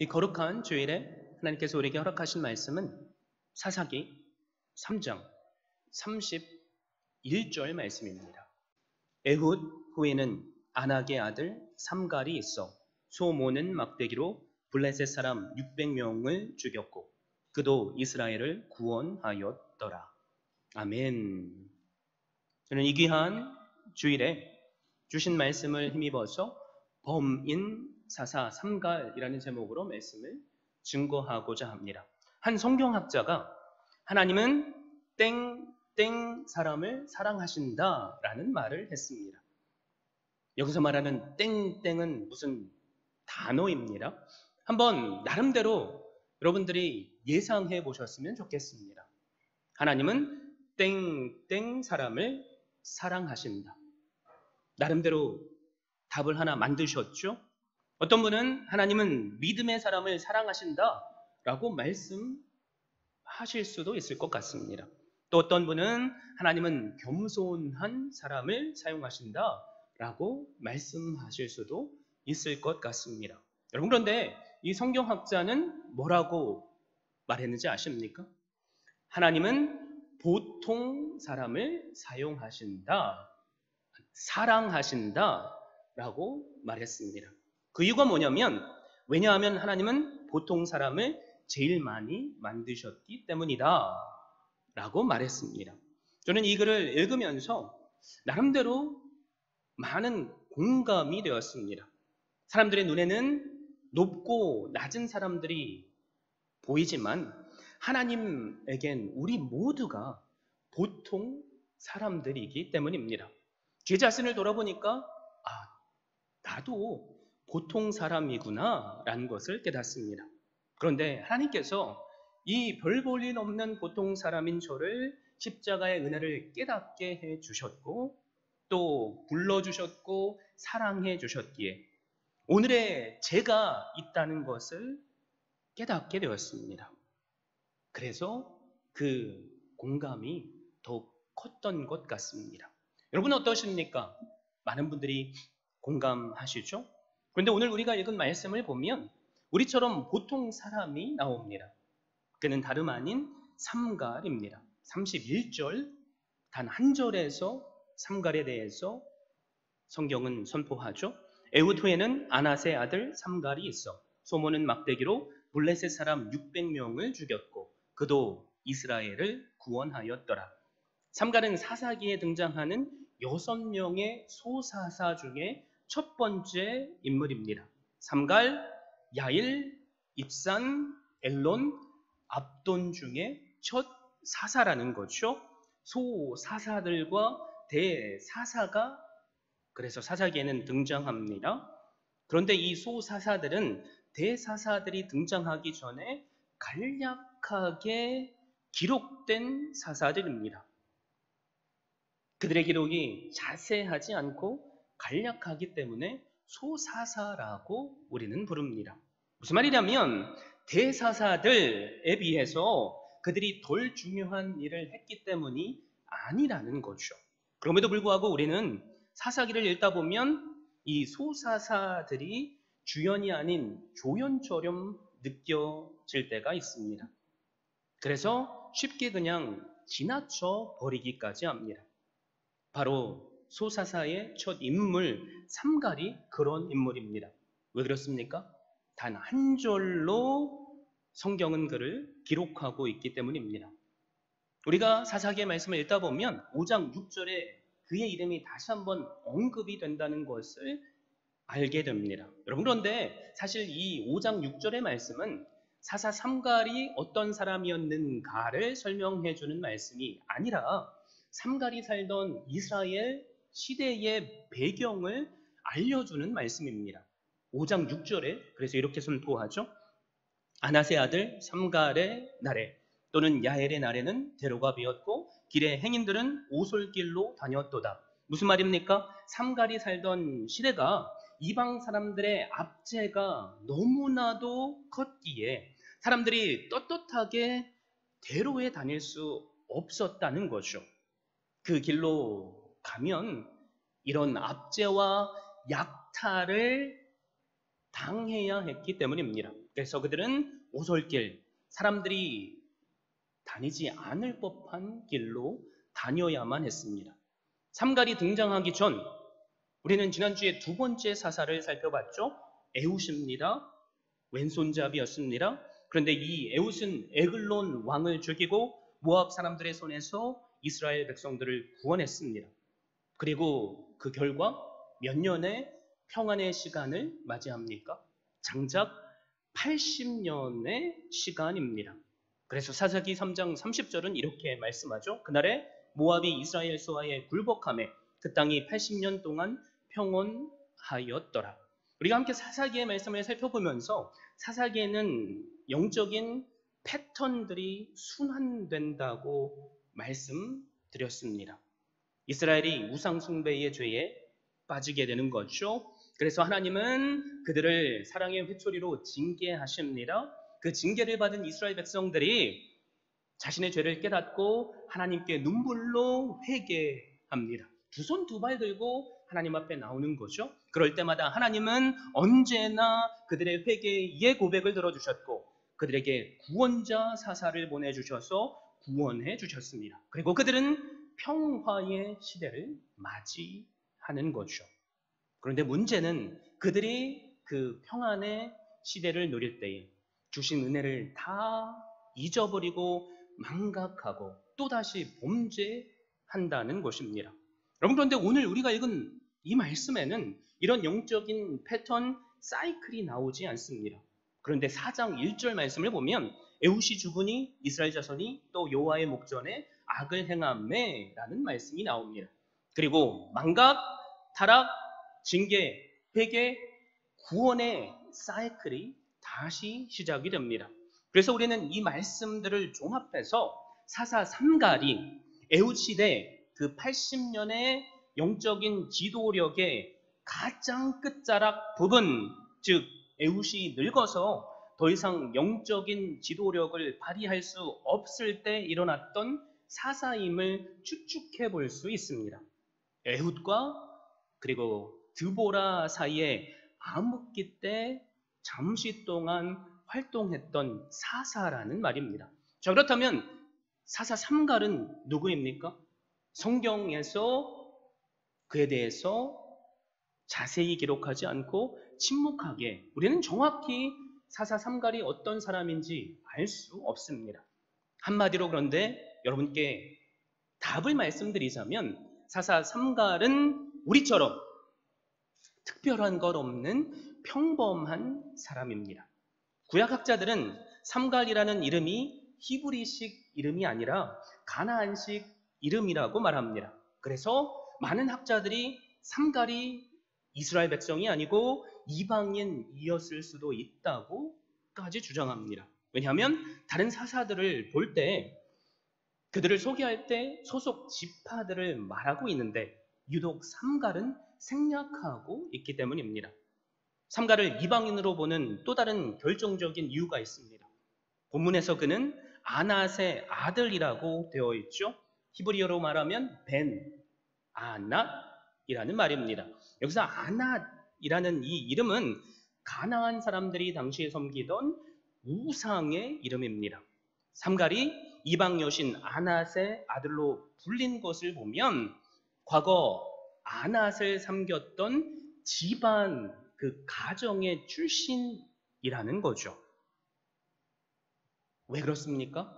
이 거룩한 주일에 하나님께서 우리에게 허락하신 말씀은 사사기 3장 31절 말씀입니다. 에훗 후에는 아낙의 아들 삼갈이 있어 소모는 막대기로 블레셋 사람 600명을 죽였고 그도 이스라엘을 구원하였더라. 아멘. 저는 이 귀한 주일에 주신 말씀을 힘입어서 범인 사사 삼갈이라는 제목으로 말씀을 증거하고자 합니다. 한 성경학자가 하나님은 땡땡 사람을 사랑하신다라는 말을 했습니다. 여기서 말하는 땡땡은 무슨 단어입니다. 한번 나름대로 여러분들이 예상해 보셨으면 좋겠습니다. 하나님은 땡땡 사람을 사랑하신다. 나름대로 답을 하나 만드셨죠? 어떤 분은 하나님은 믿음의 사람을 사랑하신다라고 말씀하실 수도 있을 것 같습니다. 또 어떤 분은 하나님은 겸손한 사람을 사용하신다라고 말씀하실 수도 있을 것 같습니다. 여러분, 그런데 이 성경학자는 뭐라고 말했는지 아십니까? 하나님은 보통 사람을 사용하신다, 사랑하신다 라고 말했습니다. 그 이유가 뭐냐면, 왜냐하면 하나님은 보통 사람을 제일 많이 만드셨기 때문이다 라고 말했습니다. 저는 이 글을 읽으면서 나름대로 많은 공감이 되었습니다. 사람들의 눈에는 높고 낮은 사람들이 보이지만 하나님에겐 우리 모두가 보통 사람들이기 때문입니다. 제 자신을 돌아보니까 나도 보통 사람이구나 라는 것을 깨닫습니다. 그런데 하나님께서 이 별 볼 일 없는 보통 사람인 저를 십자가의 은혜를 깨닫게 해주셨고 또 불러주셨고 사랑해 주셨기에 오늘의 제가 있다는 것을 깨닫게 되었습니다. 그래서 그 공감이 더욱 컸던 것 같습니다. 여러분 어떠십니까? 많은 분들이 공감하시죠? 그런데 오늘 우리가 읽은 말씀을 보면 우리처럼 보통 사람이 나옵니다. 그는 다름 아닌 삼갈입니다. 31절 단 한 절에서 삼갈에 대해서 성경은 선포하죠. 에훗 후에는 아낫의 아들 삼갈이 있어 소모는 막대기로 블레셋 사람 600명을 죽였고 그도 이스라엘을 구원하였더라. 삼갈은 사사기에 등장하는 6명의 소사사 중에 첫 번째 인물입니다. 삼갈, 야일, 입산, 엘론, 압돈 중에 첫 사사라는 거죠. 소사사들과 대사사가 그래서 사사기에는 등장합니다. 그런데 이 소사사들은 대사사들이 등장하기 전에 간략하게 기록된 사사들입니다. 그들의 기록이 자세하지 않고 간략하기 때문에 소사사라고 우리는 부릅니다. 무슨 말이냐면 대사사들에 비해서 그들이 덜 중요한 일을 했기 때문이 아니라는 거죠. 그럼에도 불구하고 우리는 사사기를 읽다 보면 이 소사사들이 주연이 아닌 조연처럼 느껴질 때가 있습니다. 그래서 쉽게 그냥 지나쳐 버리기까지 합니다. 바로 소사사의 첫 인물 삼갈이 그런 인물입니다. 왜 그렇습니까? 단 한 절로 성경은 그를 기록하고 있기 때문입니다. 우리가 사사기의 말씀을 읽다 보면 5장 6절에 그의 이름이 다시 한번 언급이 된다는 것을 알게 됩니다. 여러분, 그런데 사실 이 5장 6절의 말씀은 사사 삼갈이 어떤 사람이었는가를 설명해 주는 말씀이 아니라 삼갈이 살던 이스라엘 시대의 배경을 알려주는 말씀입니다. 5장 6절에 그래서 이렇게 선포하죠. 아낫의 아들 삼갈의 날에 또는 야엘의 날에는 대로가 비었고 길의 행인들은 오솔길로 다녔도다. 무슨 말입니까? 삼갈이 살던 시대가 이방 사람들의 압제가 너무나도 컸기에 사람들이 떳떳하게 대로에 다닐 수 없었다는 거죠. 그 길로 가면 이런 압제와 약탈을 당해야 했기 때문입니다. 그래서 그들은 오솔길, 사람들이 다니지 않을 법한 길로 다녀야만 했습니다. 삼갈이 등장하기 전 우리는 지난주에 두 번째 사사를 살펴봤죠. 에훗입니다. 왼손잡이였습니다. 그런데 이 에훗은 에글론 왕을 죽이고 모압 사람들의 손에서 이스라엘 백성들을 구원했습니다. 그리고 그 결과 몇 년의 평안의 시간을 맞이합니까? 장작 80년의 시간입니다. 그래서 사사기 3장 30절은 이렇게 말씀하죠. 그날에 모압이 이스라엘 소하에 굴복하며 그 땅이 80년 동안 평온하였더라. 우리가 함께 사사기의 말씀을 살펴보면서 사사기에는 영적인 패턴들이 순환된다고 말씀드렸습니다. 이스라엘이 우상숭배의 죄에 빠지게 되는 거죠. 그래서 하나님은 그들을 사랑의 회초리로 징계하십니다. 그 징계를 받은 이스라엘 백성들이 자신의 죄를 깨닫고 하나님께 눈물로 회개합니다. 두 손 두 발 들고 하나님 앞에 나오는 거죠. 그럴 때마다 하나님은 언제나 그들의 회개의 고백을 들어주셨고 그들에게 구원자 사사를 보내주셔서 구원해 주셨습니다. 그리고 그들은 평화의 시대를 맞이하는 거죠. 그런데 문제는 그들이 그 평안의 시대를 누릴 때에 주신 은혜를 다 잊어버리고 망각하고 또다시 범죄한다는 것입니다. 여러분, 그런데 오늘 우리가 읽은 이 말씀에는 이런 영적인 패턴, 사이클이 나오지 않습니다. 그런데 4장 1절 말씀을 보면 에훗이 죽으니 이스라엘 자손이 또 여호와의 목전에 악을 행하매 라는 말씀이 나옵니다. 그리고 망각, 타락, 징계, 회개, 구원의 사이클이 다시 시작이 됩니다. 그래서 우리는 이 말씀들을 종합해서 사사 삼갈이 에훗 시대 그 80년의 영적인 지도력의 가장 끝자락 부분, 즉 에훗이 늙어서 더 이상 영적인 지도력을 발휘할 수 없을 때 일어났던 사사임을 추측해 볼 수 있습니다. 에훗과 그리고 드보라 사이에 암흑기 때 잠시 동안 활동했던 사사라는 말입니다. 자, 그렇다면 사사 삼갈은 누구입니까? 성경에서 그에 대해서 자세히 기록하지 않고 침묵하게 우리는 정확히 사사 삼갈이 어떤 사람인지 알 수 없습니다. 한마디로 그런데 여러분께 답을 말씀드리자면 사사 삼갈은 우리처럼 특별한 것 없는 평범한 사람입니다. 구약학자들은 삼갈이라는 이름이 히브리식 이름이 아니라 가나안식 이름이라고 말합니다. 그래서 많은 학자들이 삼갈이 이스라엘 백성이 아니고 이방인이었을 수도 있다고까지 주장합니다. 왜냐하면 다른 사사들을 볼 때 그들을 소개할 때 소속 지파들을 말하고 있는데 유독 삼갈은 생략하고 있기 때문입니다. 삼갈을 이방인으로 보는 또 다른 결정적인 이유가 있습니다. 본문에서 그는 아낫의 아들이라고 되어 있죠. 히브리어로 말하면 벤, 아낫이라는 말입니다. 여기서 아낫이라는 이 이름은 가나안 사람들이 당시에 섬기던 우상의 이름입니다. 삼갈이 이방 여신 아낫의 아들로 불린 것을 보면 과거 아낫을 섬겼던 집안 그 가정의 출신이라는 거죠. 왜 그렇습니까?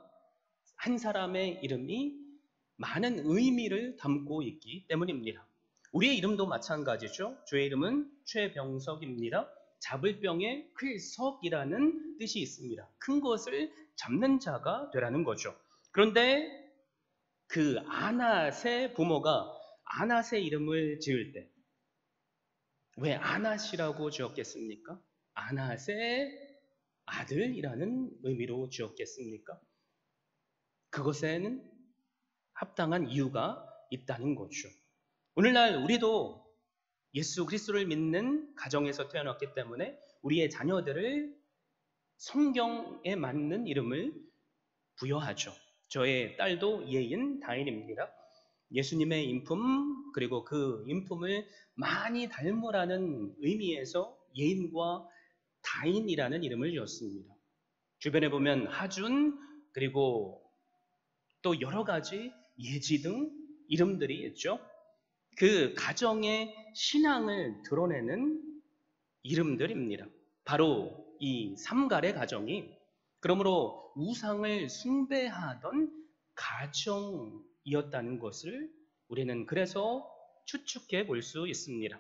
한 사람의 이름이 많은 의미를 담고 있기 때문입니다. 우리의 이름도 마찬가지죠. 저의 이름은 최병석입니다. 잡을 병에 클석이라는 뜻이 있습니다. 큰 것을 잡는 자가 되라는 거죠. 그런데 그 아낫의 부모가 아낫의 이름을 지을 때 왜 아낫이라고 지었겠습니까? 아낫의 아들이라는 의미로 지었겠습니까? 그것에는 합당한 이유가 있다는 거죠. 오늘날 우리도 예수 그리스도를 믿는 가정에서 태어났기 때문에 우리의 자녀들을 성경에 맞는 이름을 부여하죠. 저의 딸도 예인 다인입니다. 예수님의 인품 그리고 그 인품을 많이 닮으라는 의미에서 예인과 다인이라는 이름을 지었습니다. 주변에 보면 하준, 그리고 또 여러 가지 예지 등 이름들이 있죠. 그 가정의 신앙을 드러내는 이름들입니다. 바로 이 삼갈의 가정이 그러므로 우상을 숭배하던 가정이었다는 것을 우리는 그래서 추측해 볼 수 있습니다.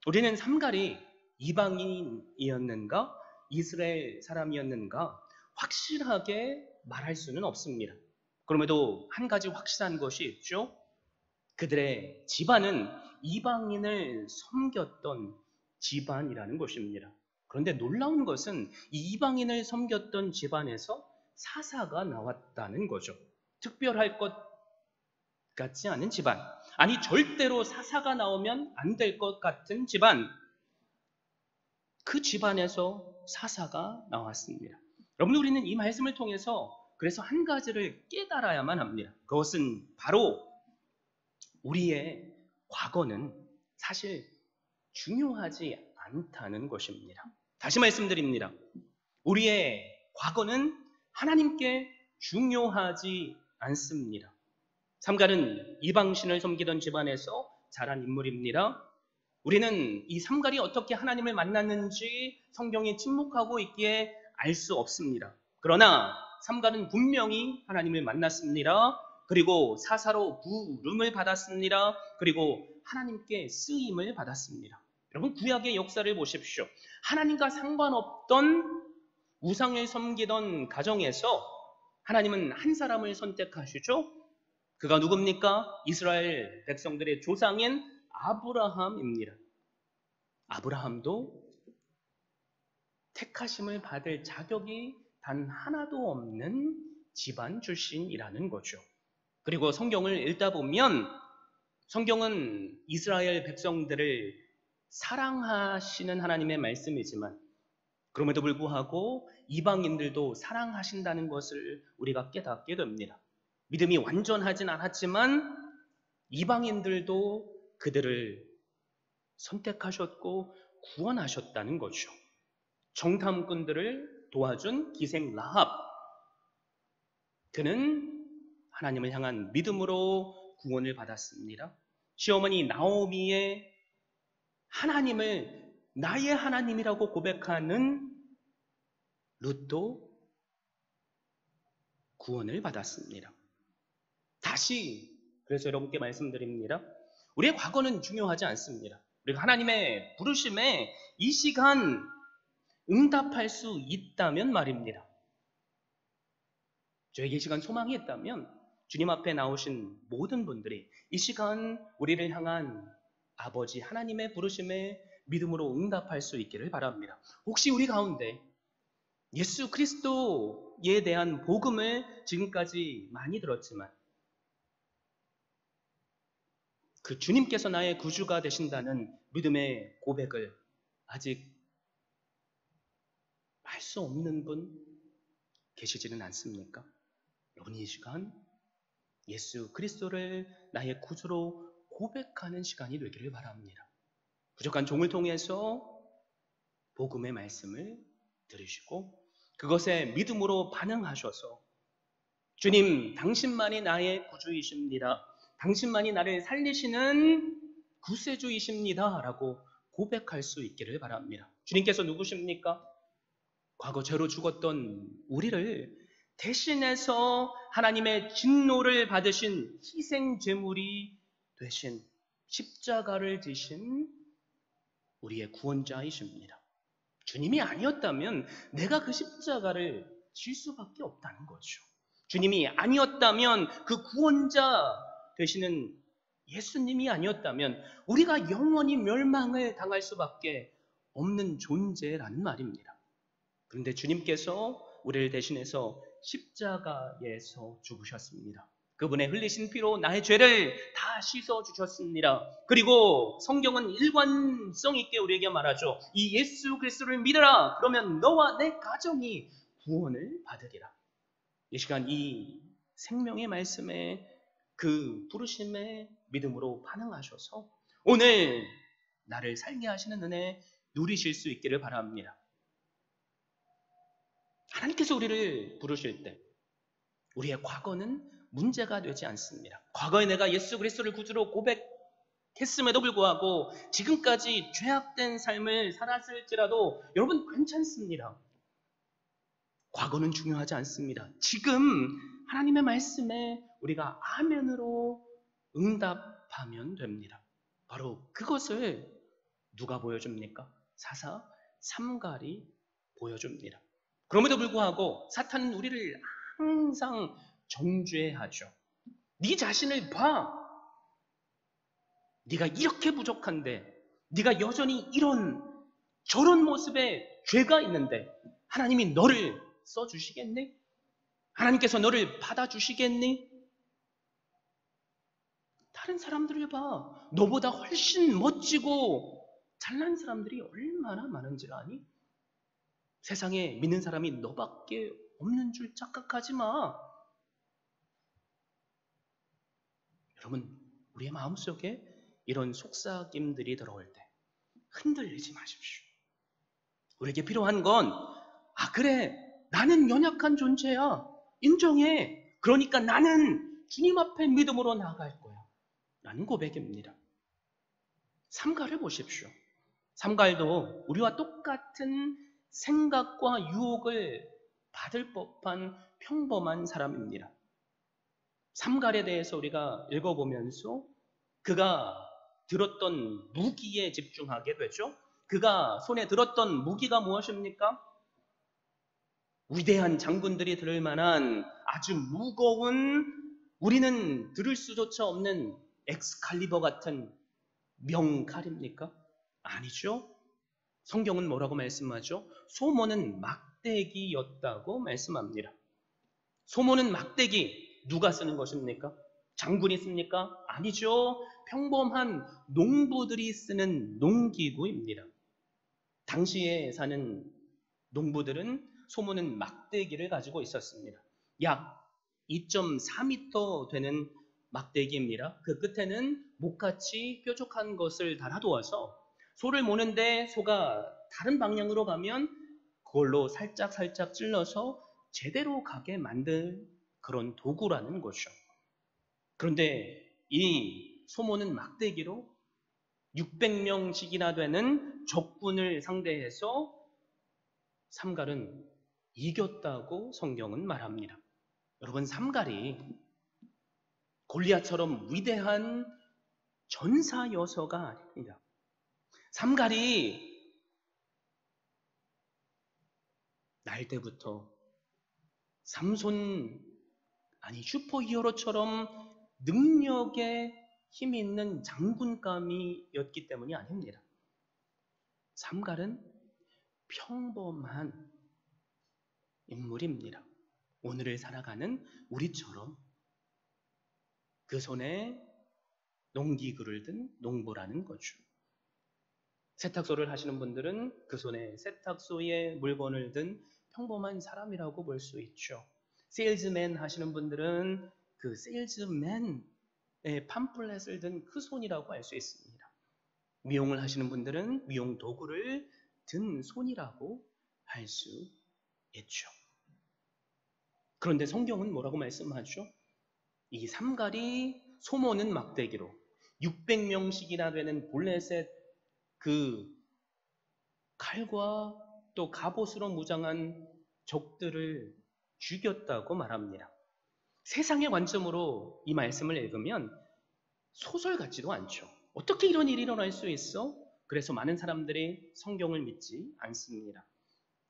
우리는 삼갈이 이방인이었는가 이스라엘 사람이었는가 확실하게 말할 수는 없습니다. 그럼에도 한 가지 확실한 것이 있죠. 그들의 집안은 이방인을 섬겼던 집안이라는 것입니다. 그런데 놀라운 것은 이 이방인을 섬겼던 집안에서 사사가 나왔다는 거죠. 특별할 것 같지 않은 집안, 아니 절대로 사사가 나오면 안 될 것 같은 집안, 그 집안에서 사사가 나왔습니다. 여러분, 우리는 이 말씀을 통해서 그래서 한 가지를 깨달아야만 합니다. 그것은 바로 우리의 과거는 사실 중요하지 않다는 것입니다. 다시 말씀드립니다. 우리의 과거는 하나님께 중요하지 않습니다. 삼갈은 이방신을 섬기던 집안에서 자란 인물입니다. 우리는 이 삼갈이 어떻게 하나님을 만났는지 성경에 침묵하고 있기에 알 수 없습니다. 그러나 삼갈은 분명히 하나님을 만났습니다. 그리고 사사로 부름을 받았습니다. 그리고 하나님께 쓰임을 받았습니다. 여러분, 구약의 역사를 보십시오. 하나님과 상관없던 우상을 섬기던 가정에서 하나님은 한 사람을 선택하시죠. 그가 누굽니까? 이스라엘 백성들의 조상인 아브라함입니다. 아브라함도 택하심을 받을 자격이 단 하나도 없는 집안 출신이라는 거죠. 그리고 성경을 읽다 보면 성경은 이스라엘 백성들을 사랑하시는 하나님의 말씀이지만 그럼에도 불구하고 이방인들도 사랑하신다는 것을 우리가 깨닫게 됩니다. 믿음이 완전하진 않았지만 이방인들도 그들을 선택하셨고 구원하셨다는 거죠. 정탐꾼들을 도와준 기생 라합, 그는 하나님을 향한 믿음으로 구원을 받았습니다. 시어머니 나오미의 하나님을 나의 하나님이라고 고백하는 룻도 구원을 받았습니다. 다시 그래서 여러분께 말씀드립니다. 우리의 과거는 중요하지 않습니다. 우리가 하나님의 부르심에 이 시간 응답할 수 있다면 말입니다. 저에게 이 시간 소망이 있다면 주님 앞에 나오신 모든 분들이 이 시간 우리를 향한 아버지 하나님의 부르심에 믿음으로 응답할 수 있기를 바랍니다. 혹시 우리 가운데 예수 그리스도에 대한 복음을 지금까지 많이 들었지만 그 주님께서 나의 구주가 되신다는 믿음의 고백을 아직 할 수 없는 분 계시지는 않습니까? 여러분, 이 시간 예수 그리스도를 나의 구주로 고백하는 시간이 되기를 바랍니다. 부족한 종을 통해서 복음의 말씀을 들으시고 그것에 믿음으로 반응하셔서 주님, 당신만이 나의 구주이십니다. 당신만이 나를 살리시는 구세주이십니다. 라고 고백할 수 있기를 바랍니다. 주님께서 누구십니까? 과거 죄로 죽었던 우리를 대신해서 하나님의 진노를 받으신 희생 제물이 되신 십자가를 지신 우리의 구원자이십니다. 주님이 아니었다면 내가 그 십자가를 질 수밖에 없다는 거죠. 주님이 아니었다면 그 구원자 되시는 예수님이 아니었다면 우리가 영원히 멸망을 당할 수밖에 없는 존재라는 말입니다. 그런데 주님께서 우리를 대신해서 십자가에서 죽으셨습니다. 그분의 흘리신 피로 나의 죄를 다 씻어주셨습니다. 그리고 성경은 일관성 있게 우리에게 말하죠. 이 예수 그리스도를 믿어라. 그러면 너와 내 가정이 구원을 받으리라. 이 시간 이 생명의 말씀에 그 부르심에 믿음으로 반응하셔서 오늘 나를 살게 하시는 은혜 누리실 수 있기를 바랍니다. 하나님께서 우리를 부르실 때 우리의 과거는 문제가 되지 않습니다. 과거에 내가 예수 그리스도를 구주로 고백했음에도 불구하고 지금까지 죄악된 삶을 살았을지라도 여러분 괜찮습니다. 과거는 중요하지 않습니다. 지금 하나님의 말씀에 우리가 아멘으로 응답하면 됩니다. 바로 그것을 누가 보여줍니까? 사사 삼갈이 보여줍니다. 그럼에도 불구하고 사탄은 우리를 항상 정죄하죠. 네 자신을 봐. 네가 이렇게 부족한데, 네가 여전히 이런 저런 모습에 죄가 있는데 하나님이 너를 써주시겠니? 하나님께서 너를 받아주시겠니? 다른 사람들을 봐. 너보다 훨씬 멋지고 잘난 사람들이 얼마나 많은지를 아니? 세상에 믿는 사람이 너밖에 없는 줄 착각하지 마. 여러분, 우리의 마음속에 이런 속삭임들이 들어올 때 흔들리지 마십시오. 우리에게 필요한 건 그래, 나는 연약한 존재야. 인정해. 그러니까 나는 주님 앞에 믿음으로 나아갈 거야. 라는 고백입니다. 삼갈을 보십시오. 삼갈도 우리와 똑같은 생각과 유혹을 받을 법한 평범한 사람입니다. 삼갈에 대해서 우리가 읽어보면서 그가 들었던 무기에 집중하게 되죠. 그가 손에 들었던 무기가 무엇입니까? 위대한 장군들이 들을 만한 아주 무거운, 우리는 들을 수조차 없는 엑스칼리버 같은 명칼입니까? 아니죠. 성경은 뭐라고 말씀하죠? 소모는 막대기였다고 말씀합니다. 소모는 막대기, 누가 쓰는 것입니까? 장군이 씁니까? 아니죠. 평범한 농부들이 쓰는 농기구입니다. 당시에 사는 농부들은 소모는 막대기를 가지고 있었습니다. 약 2.4m 되는 막대기입니다. 그 끝에는 목같이 뾰족한 것을 달아두어서 소를 모는데 소가 다른 방향으로 가면 그걸로 살짝 찔러서 제대로 가게 만든 그런 도구라는 거죠. 그런데 이 소모는 막대기로 600명씩이나 되는 적군을 상대해서 삼갈은 이겼다고 성경은 말합니다. 여러분, 삼갈이 골리앗처럼 위대한 전사여서가 아닙니다. 삼갈이 날 때부터 삼손, 슈퍼히어로처럼 능력에 힘이 있는 장군감이었기 때문이 아닙니다. 삼갈은 평범한 인물입니다. 오늘을 살아가는 우리처럼 그 손에 농기구를 든 농부라는 거죠. 세탁소를 하시는 분들은 그 손에 세탁소에 물건을 든 평범한 사람이라고 볼 수 있죠. 세일즈맨 하시는 분들은 그 세일즈맨의 팜플렛을 든 그 손이라고 할 수 있습니다. 미용을 하시는 분들은 미용 도구를 든 손이라고 할 수 있죠. 그런데 성경은 뭐라고 말씀하죠? 이 삼갈이 소모는 막대기로 600명씩이나 되는 블레셋 그 칼과 또 갑옷으로 무장한 적들을 죽였다고 말합니다. 세상의 관점으로 이 말씀을 읽으면 소설 같지도 않죠. 어떻게 이런 일이 일어날 수 있어? 그래서 많은 사람들이 성경을 믿지 않습니다.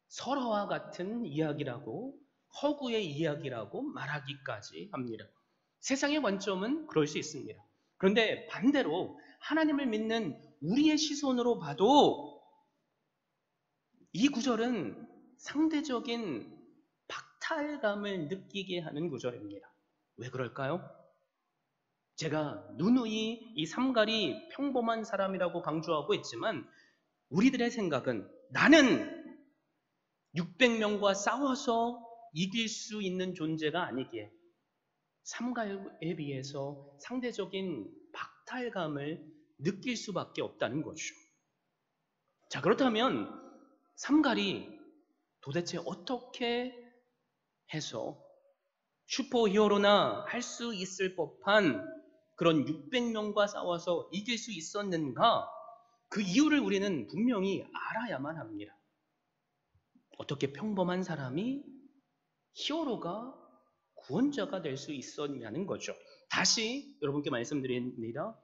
설화와 같은 이야기라고, 허구의 이야기라고 말하기까지 합니다. 세상의 관점은 그럴 수 있습니다. 그런데 반대로 하나님을 믿는 우리의 시선으로 봐도 이 구절은 상대적인 박탈감을 느끼게 하는 구절입니다. 왜 그럴까요? 제가 누누이 이 삼갈이 평범한 사람이라고 강조하고 있지만 우리들의 생각은 나는 600명과 싸워서 이길 수 있는 존재가 아니기에 삼갈에 비해서 상대적인 박탈감을 느낄 수밖에 없다는 거죠. 자, 그렇다면 삼갈이 도대체 어떻게 해서 슈퍼히어로나 할 수 있을 법한 그런 600명과 싸워서 이길 수 있었는가? 그 이유를 우리는 분명히 알아야만 합니다. 어떻게 평범한 사람이 히어로가 구원자가 될 수 있었냐는 거죠. 다시 여러분께 말씀드립니다.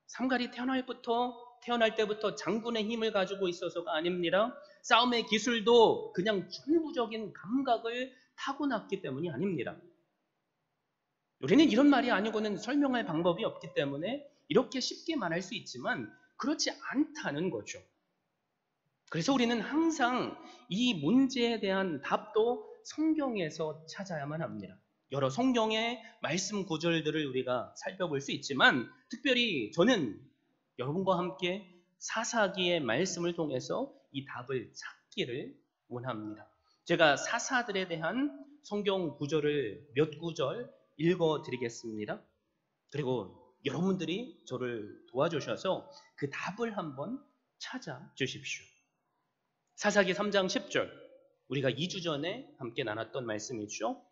삼갈이 태어날 때부터 장군의 힘을 가지고 있어서가 아닙니다. 싸움의 기술도 그냥 천부적인 감각을 타고났기 때문이 아닙니다. 우리는 이런 말이 아니고는 설명할 방법이 없기 때문에 이렇게 쉽게 말할 수 있지만 그렇지 않다는 거죠. 그래서 우리는 항상 이 문제에 대한 답도 성경에서 찾아야만 합니다. 여러 성경의 말씀 구절들을 우리가 살펴볼 수 있지만 특별히 저는 여러분과 함께 사사기의 말씀을 통해서 이 답을 찾기를 원합니다. 제가 사사들에 대한 성경 구절을 몇 구절 읽어드리겠습니다. 그리고 여러분들이 저를 도와주셔서 그 답을 한번 찾아주십시오. 사사기 3장 10절, 우리가 2주 전에 함께 나눴던 말씀이죠.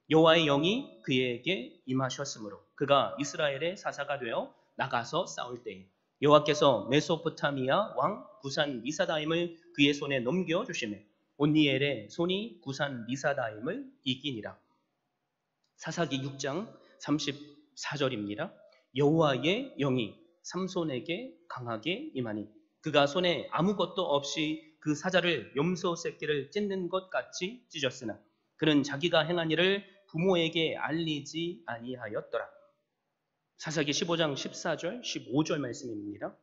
여호와의 영이 그에게 임하셨으므로 그가 이스라엘의 사사가 되어 나가서 싸울 때에 여호와께서 메소포타미아 왕 구산 리사다임을 그의 손에 넘겨주시매 온니엘의 손이 구산 리사다임을 이기니라. 사사기 6장 34절입니다. 여호와의 영이 삼손에게 강하게 임하니 그가 손에 아무것도 없이 그 사자를 염소 새끼를 찢는 것 같이 찢었으나 그는 자기가 행한 일을 부모에게 알리지 아니하였더라. 사사기 15장 14절 15절 말씀입니다.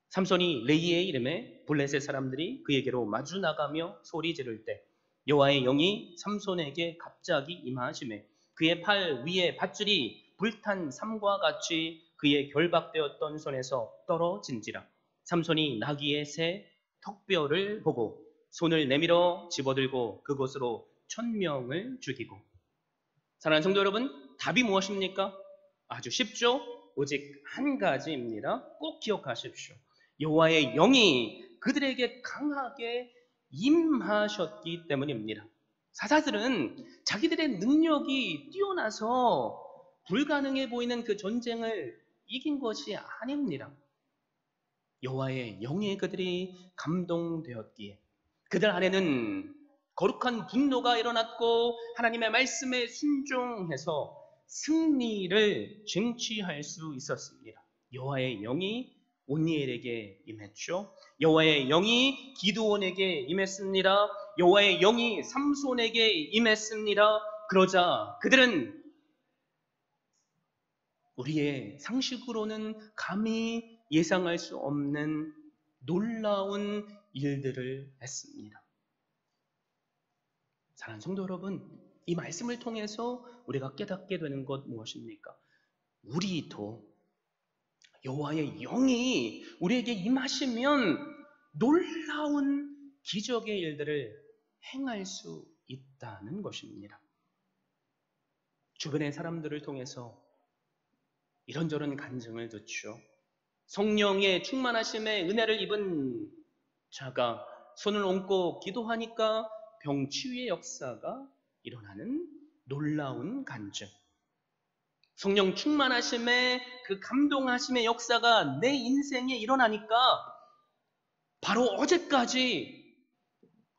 삼손이 레이의 이름에 블레셋 사람들이 그에게로 마주 나가며 소리 지를 때 여호와의 영이 삼손에게 갑자기 임하시매 그의 팔 위에 밧줄이 불탄 삼과 같이 그의 결박되었던 손에서 떨어진지라. 삼손이 나귀의 새 턱뼈를 보고 손을 내밀어 집어들고 그곳으로 1000명을 죽이고. 사랑하는 성도 여러분, 답이 무엇입니까? 아주 쉽죠? 오직 한 가지입니다. 꼭 기억하십시오. 여호와의 영이 그들에게 강하게 임하셨기 때문입니다. 사사들은 자기들의 능력이 뛰어나서 불가능해 보이는 그 전쟁을 이긴 것이 아닙니다. 여호와의 영에 그들이 감동되었기에 그들 안에는 거룩한 분노가 일어났고 하나님의 말씀에 순종해서 승리를 쟁취할 수 있었습니다. 여호와의 영이 온니엘에게 임했죠. 여호와의 영이 기드온에게 임했습니다. 여호와의 영이 삼손에게 임했습니다. 그러자 그들은 우리의 상식으로는 감히 예상할 수 없는 놀라운 일들을 했습니다. 사랑하는 성도 여러분, 이 말씀을 통해서 우리가 깨닫게 되는 것 무엇입니까? 우리도 여호와의 영이 우리에게 임하시면 놀라운 기적의 일들을 행할 수 있다는 것입니다. 주변의 사람들을 통해서 이런저런 간증을 듣죠. 성령의 충만하심의 은혜를 입은 자가 손을 얹고 기도하니까 병치유의 역사가 일어나는 놀라운 간증. 성령 충만하심의 그 감동하심의 역사가 내 인생에 일어나니까 바로 어제까지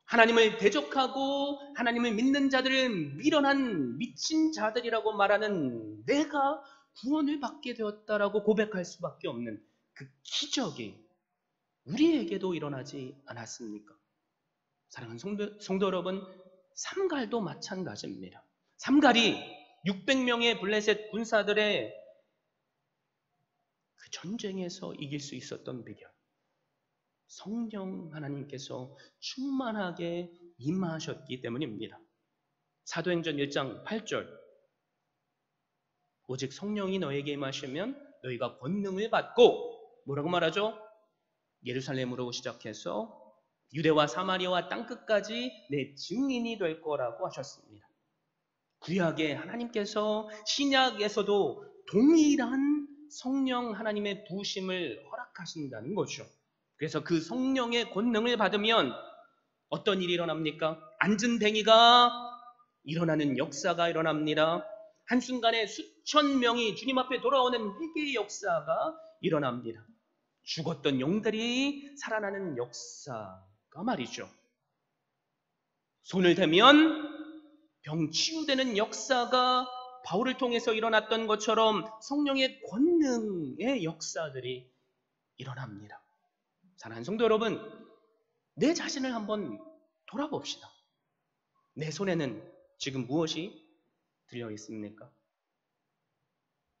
하나님을 대적하고 하나님을 믿는 자들을 미련한 미친 자들이라고 말하는 내가 구원을 받게 되었다라고 고백할 수밖에 없는 그 기적이 우리에게도 일어나지 않았습니까? 사랑하는 성도 여러분, 삼갈도 마찬가지입니다. 삼갈이 600명의 블레셋 군사들의 그 전쟁에서 이길 수 있었던 비결, 성령 하나님께서 충만하게 임하셨기 때문입니다. 사도행전 1장 8절, 오직 성령이 너에게 임하시면 너희가 권능을 받고 뭐라고 말하죠? 예루살렘으로 시작해서 유대와 사마리아와 땅끝까지 내 증인이 될 거라고 하셨습니다. 구약에 하나님께서 신약에서도 동일한 성령 하나님의 부으심을 허락하신다는 거죠. 그래서 그 성령의 권능을 받으면 어떤 일이 일어납니까? 앉은 뱅이가 일어나는 역사가 일어납니다. 한순간에 수천 명이 주님 앞에 돌아오는 회개의 역사가 일어납니다. 죽었던 영들이 살아나는 역사가 말이죠. 손을 대면 병 치유되는 역사가 바울을 통해서 일어났던 것처럼 성령의 권능의 역사들이 일어납니다. 사랑하는 성도 여러분, 내 자신을 한번 돌아봅시다. 내 손에는 지금 무엇이 들려 있습니까?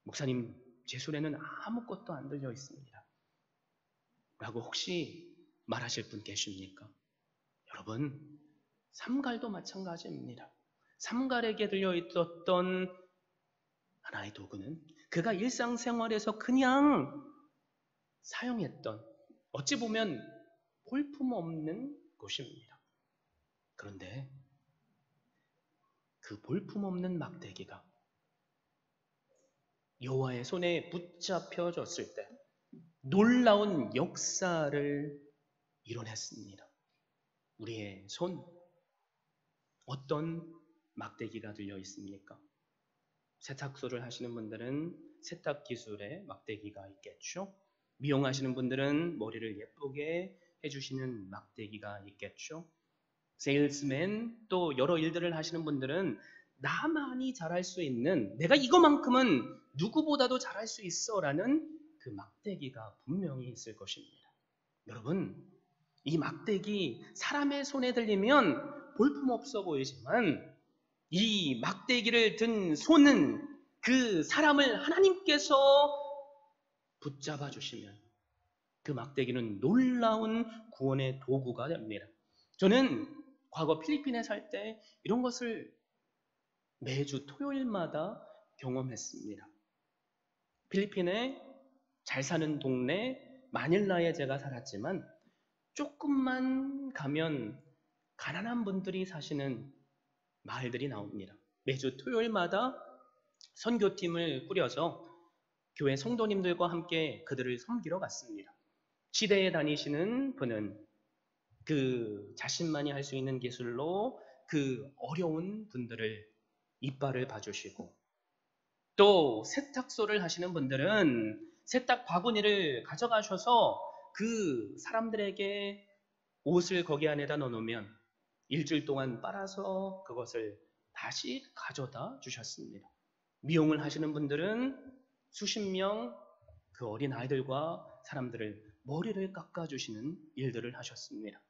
목사님, 제 손에는 아무것도 안 들려 있습니다. 라고 혹시 말하실 분 계십니까? 여러분, 삼갈도 마찬가지입니다. 삼갈에게 들려 있었던 하나의 도구는 그가 일상생활에서 그냥 사용했던, 어찌 보면 볼품없는 것입니다. 그런데 그 볼품없는 막대기가 여호와의 손에 붙잡혀졌을 때 놀라운 역사를 이뤄냈습니다. 우리의 손, 어떤 막대기가 들려 있습니까? 세탁소를 하시는 분들은 세탁 기술의 막대기가 있겠죠. 미용하시는 분들은 머리를 예쁘게 해주시는 막대기가 있겠죠. 세일스맨, 또 여러 일들을 하시는 분들은 나만이 잘할 수 있는, 내가 이거만큼은 누구보다도 잘할 수 있어 라는 그 막대기가 분명히 있을 것입니다. 여러분, 이 막대기 사람의 손에 들리면 볼품없어 보이지만 이 막대기를 든 손은 그 사람을 하나님께서 붙잡아 주시면 그 막대기는 놀라운 구원의 도구가 됩니다. 저는 과거 필리핀에 살 때 이런 것을 매주 토요일마다 경험했습니다. 필리핀에 잘 사는 동네 마닐라에 제가 살았지만 조금만 가면 가난한 분들이 사시는 마을들이 나옵니다. 매주 토요일마다 선교팀을 꾸려서 교회 성도님들과 함께 그들을 섬기러 갔습니다. 시대에 다니시는 분은 그 자신만이 할 수 있는 기술로 그 어려운 분들을 이빨을 봐주시고, 또 세탁소를 하시는 분들은 세탁 바구니를 가져가셔서 그 사람들에게 옷을 거기 안에다 넣어놓으면 일주일 동안 빨아서 그것을 다시 가져다 주셨습니다. 미용을 하시는 분들은 수십 명 그 어린 아이들과 사람들을 머리를 깎아주시는 일들을 하셨습니다.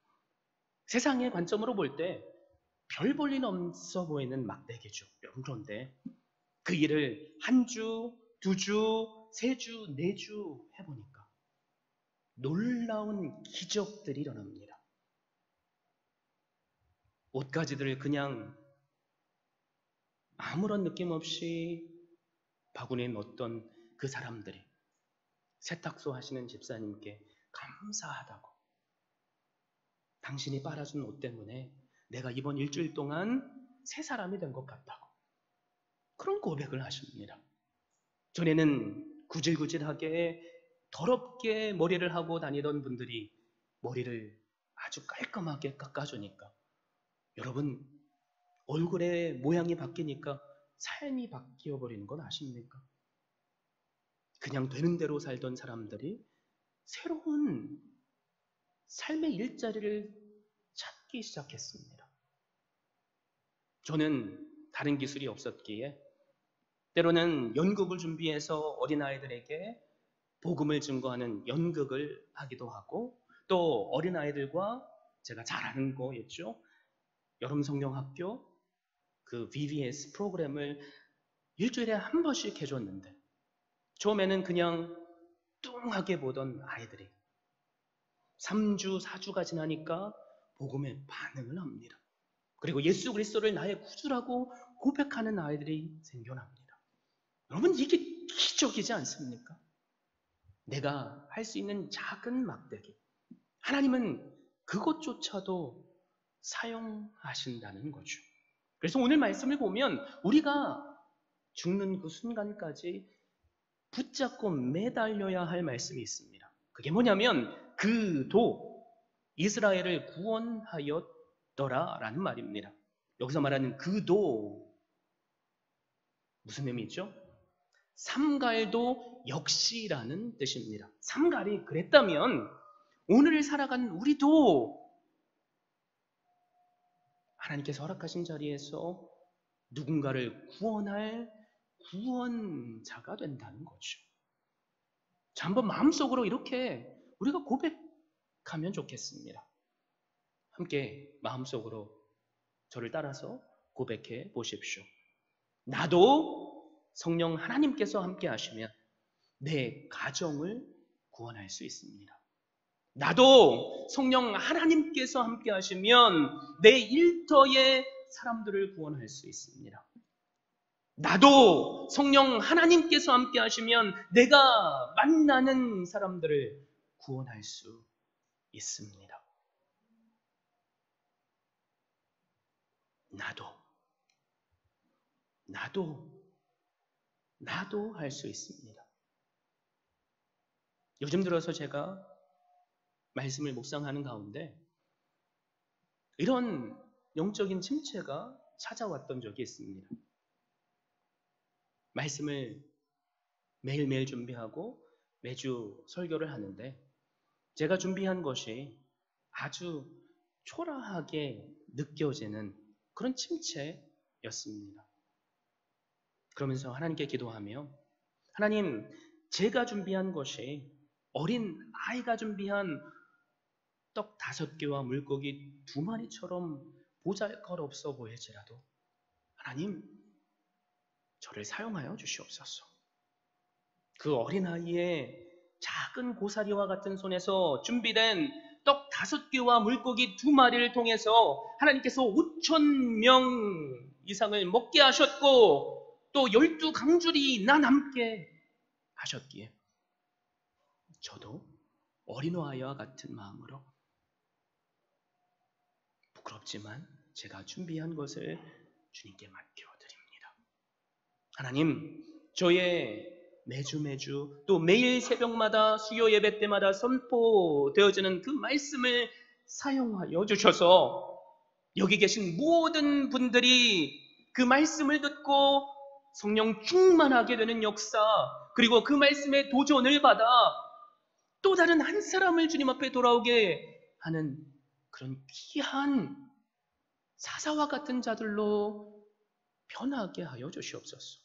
세상의 관점으로 볼 때 별 볼 일 없어 보이는 막대기죠. 여러분, 그런데 그 일을 한 주, 두 주, 세 주, 네 주 해보니까 놀라운 기적들이 일어납니다. 옷가지들을 그냥 아무런 느낌 없이 바구니에 넣었던 그 사람들이 세탁소 하시는 집사님께 감사하다고, 당신이 빨아준 옷 때문에 내가 이번 일주일 동안 새 사람이 된 것 같다고, 그런 고백을 하십니다. 전에는 구질구질하게 더럽게 머리를 하고 다니던 분들이 머리를 아주 깔끔하게 깎아주니까, 여러분, 얼굴의 모양이 바뀌니까 삶이 바뀌어버리는 건 아십니까? 그냥 되는 대로 살던 사람들이 새로운 삶의 일자리를 찾기 시작했습니다. 저는 다른 기술이 없었기에 때로는 연극을 준비해서 어린아이들에게 복음을 증거하는 연극을 하기도 하고, 또 어린아이들과 제가 잘 아는 거였죠. 여름성경학교 그 VBS 프로그램을 일주일에 한 번씩 해줬는데, 처음에는 그냥 뚱하게 보던 아이들이 3주, 4주가 지나니까 복음에 반응을 합니다. 그리고 예수 그리스도를 나의 구주라고 고백하는 아이들이 생겨납니다. 여러분, 이게 기적이지 않습니까? 내가 할 수 있는 작은 막대기, 하나님은 그것조차도 사용하신다는 거죠. 그래서 오늘 말씀을 보면 우리가 죽는 그 순간까지 붙잡고 매달려야 할 말씀이 있습니다. 그게 뭐냐면 그도 이스라엘을 구원하였더라라는 말입니다. 여기서 말하는 그도 무슨 의미죠? 삼갈도 역시라는 뜻입니다. 삼갈이 그랬다면 오늘 살아가는 우리도 하나님께서 허락하신 자리에서 누군가를 구원할 구원자가 된다는 거죠. 자, 한번 마음속으로 이렇게 우리가 고백하면 좋겠습니다. 함께 마음속으로 저를 따라서 고백해 보십시오. 나도 성령 하나님께서 함께 하시면 내 가정을 구원할 수 있습니다. 나도 성령 하나님께서 함께 하시면 내 일터의 사람들을 구원할 수 있습니다. 나도 성령 하나님께서 함께 하시면 내가 만나는 사람들을 구원할 수 있습니다. 나도 할 수 있습니다. 요즘 들어서 제가 말씀을 묵상하는 가운데 이런 영적인 침체가 찾아왔던 적이 있습니다. 말씀을 매일매일 준비하고 매주 설교를 하는데 제가 준비한 것이 아주 초라하게 느껴지는 그런 침체였습니다. 그러면서 하나님께 기도하며 하나님, 제가 준비한 것이 어린 아이가 준비한 떡 5개와 물고기 2마리처럼 보잘것없어 보일지라도 하나님, 저를 사용하여 주시옵소서. 그 어린아이의 작은 고사리와 같은 손에서 준비된 떡 5개와 물고기 2마리를 통해서 하나님께서 5,000명 이상을 먹게 하셨고 또 12강줄이 나 남게 하셨기에 저도 어린아이와 같은 마음으로 부끄럽지만 제가 준비한 것을 주님께 맡겨드립니다. 하나님, 저의 매주 또 매일 새벽마다 수요 예배 때마다 선포되어지는 그 말씀을 사용하여 주셔서 여기 계신 모든 분들이 그 말씀을 듣고 성령 충만하게 되는 역사, 그리고 그 말씀의 도전을 받아 또 다른 한 사람을 주님 앞에 돌아오게 하는 그런 귀한 사사와 같은 자들로 변하게 하여 주시옵소서.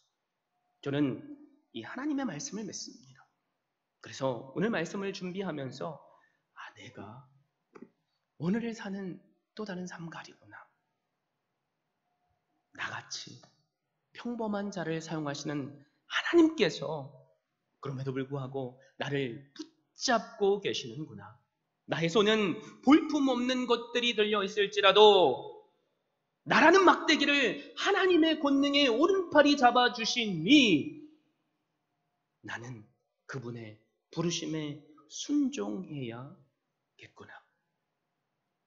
저는 이 하나님의 말씀을 믿습니다. 그래서 오늘 말씀을 준비하면서 내가 오늘을 사는 또 다른 삼갈이구나. 나같이 평범한 자를 사용하시는 하나님께서 그럼에도 불구하고 나를 붙잡고 계시는구나. 나의 손은 볼품없는 것들이 들려 있을지라도 나라는 막대기를 하나님의 권능의 오른팔이 잡아주시니 나는 그분의 부르심에 순종해야겠구나.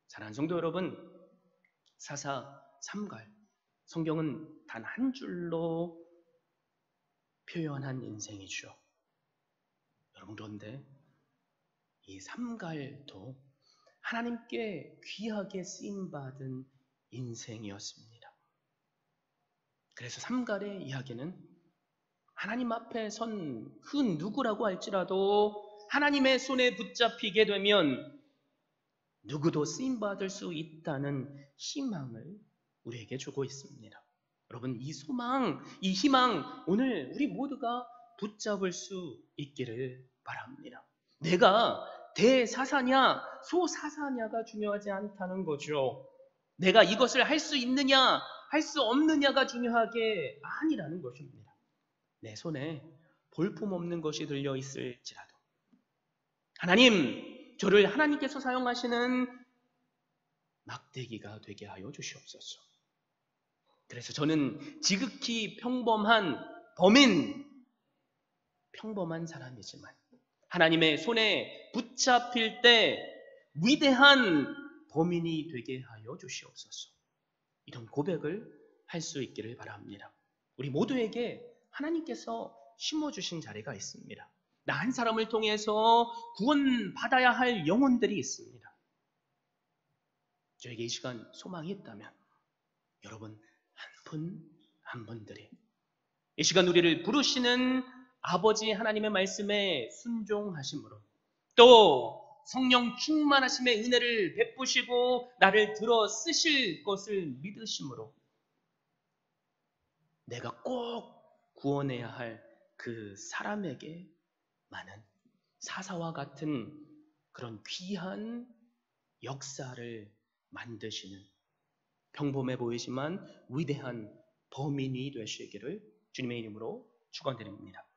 사랑하는 성도 여러분, 사사 삼갈, 성경은 단 한 줄로 표현한 인생이죠. 여러분, 그런데 이 삼갈도 하나님께 귀하게 쓰임받은 인생이었습니다. 그래서 삼갈의 이야기는 하나님 앞에 선 그 누구라고 할지라도 하나님의 손에 붙잡히게 되면 누구도 쓰임받을 수 있다는 희망을 우리에게 주고 있습니다. 여러분, 이 소망, 이 희망 오늘 우리 모두가 붙잡을 수 있기를 바랍니다. 내가 대사사냐 소사사냐가 중요하지 않다는 거죠. 내가 이것을 할 수 있느냐 할 수 없느냐가 중요한 게 아니라는 것입니다. 내 손에 볼품없는 것이 들려 있을지라도 하나님, 저를 하나님께서 사용하시는 막대기가 되게 하여 주시옵소서. 그래서 저는 지극히 평범한 범인, 평범한 사람이지만 하나님의 손에 붙잡힐 때 위대한 범인이 되게 하여 주시옵소서. 이런 고백을 할 수 있기를 바랍니다. 우리 모두에게 하나님께서 심어주신 자리가 있습니다. 나 한 사람을 통해서 구원받아야 할 영혼들이 있습니다. 저에게 이 시간 소망이 있다면 여러분 한 분 한 분들이 이 시간 우리를 부르시는 아버지 하나님의 말씀에 순종하심으로 또 성령 충만하심의 은혜를 베푸시고 나를 들어 쓰실 것을 믿으심으로 내가 꼭 구원해야 할 그 사람에게 많은 사사와 같은 그런 귀한 역사를 만드시는 평범해 보이지만 위대한 범인이 되시기를 주님의 이름으로 축원드립니다.